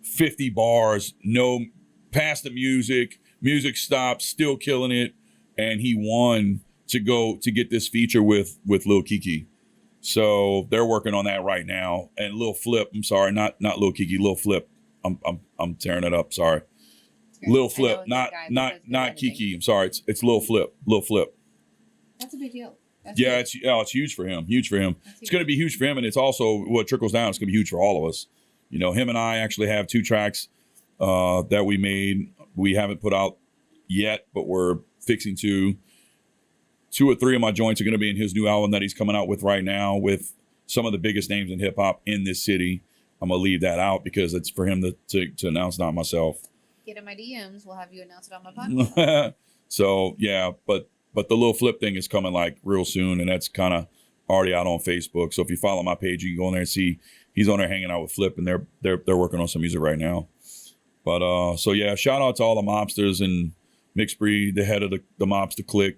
50 bars. No, past the music. Music stopped. Still killing it, and he won to get this feature with Lil Kiki. So they're working on that right now. And Lil Flip. I'm sorry, not Lil Kiki. Lil Flip. I'm tearing it up. Sorry. Lil Flip, not Kiki. I'm sorry, it's Lil Flip. Lil Flip. That's a big deal. It's huge for him. Huge for him. It's going to be huge for him, and it's also what trickles down. It's going to be huge for all of us. You know, him and I actually have 2 tracks that we made. We haven't put out yet, but we're fixing to. 2 or 3 of my joints are going to be in his new album that he's coming out with right now, with some of the biggest names in hip hop in this city. I'm gonna leave that out because it's for him to announce, not myself. Get in my DMs. We'll have you announce it on my podcast. So yeah, but the Lil Flip thing is coming like real soon, and that's kind of already out on Facebook. So if you follow my page, you can go in there and see he's on there hanging out with Flip, and they're working on some music right now. But so yeah, shout out to all the mobsters and Mixed Breed, the head of the mobster clique.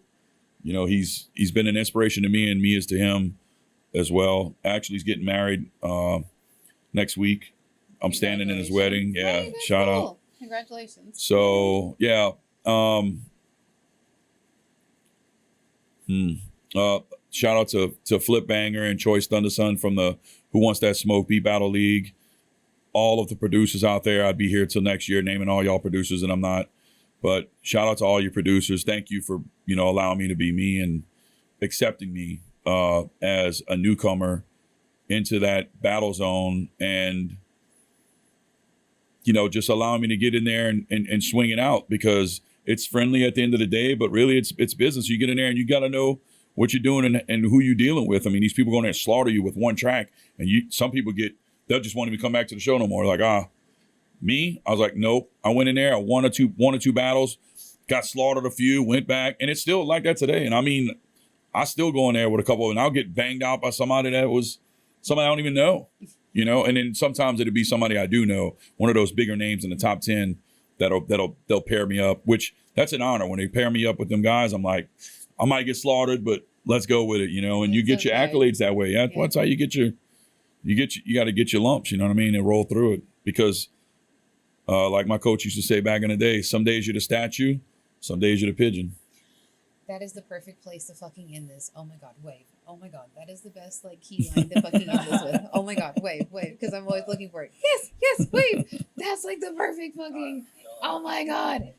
You know, he's been an inspiration to me, and me is to him as well. Actually, he's getting married next week. I'm standing in his wedding. Yeah, hey, shout cool. out. Congratulations. So yeah, shout out to Flip Banger and Choice Thunderson from the Who Wants That Smoke Beat Battle League. All of the producers out there. I'd be here till next year naming all y'all producers, and I'm not. But shout out to all your producers. Thank you for, you know, allowing me to be me and accepting me as a newcomer into that battle zone, and, you know, just allowing me to get in there and swing it out, because it's friendly at the end of the day, but really it's business. You get in there and you got to know what you're doing and who you're dealing with. I mean, these people go in there and slaughter you with one track, and some people they'll just want to come back to the show no more. Like, me, I was like, nope. I went in there, I won or two battles, got slaughtered a few, went back, and it's still like that today. And I mean, I still go in there with a couple, and I'll get banged out by somebody that was somebody I don't even know, you know. And then sometimes it'll be somebody I do know, one of those bigger names in the top 10 they'll pair me up, which that's an honor. When they pair me up with them guys, I'm like, I might get slaughtered, but let's go with it, you know. And you get your accolades that way. Yeah, that's how you get you got to get your lumps, you know what I mean, and roll through it. Because like my coach used to say back in the day, some days you're the statue, some days you're the pigeon. That is the perfect place to fucking end this. Oh my God, wave. Oh my God, that is the best like key line to fucking end this with. Oh my God, wave, because I'm always looking for it. Yes, wave. That's like the perfect fucking. Oh my God.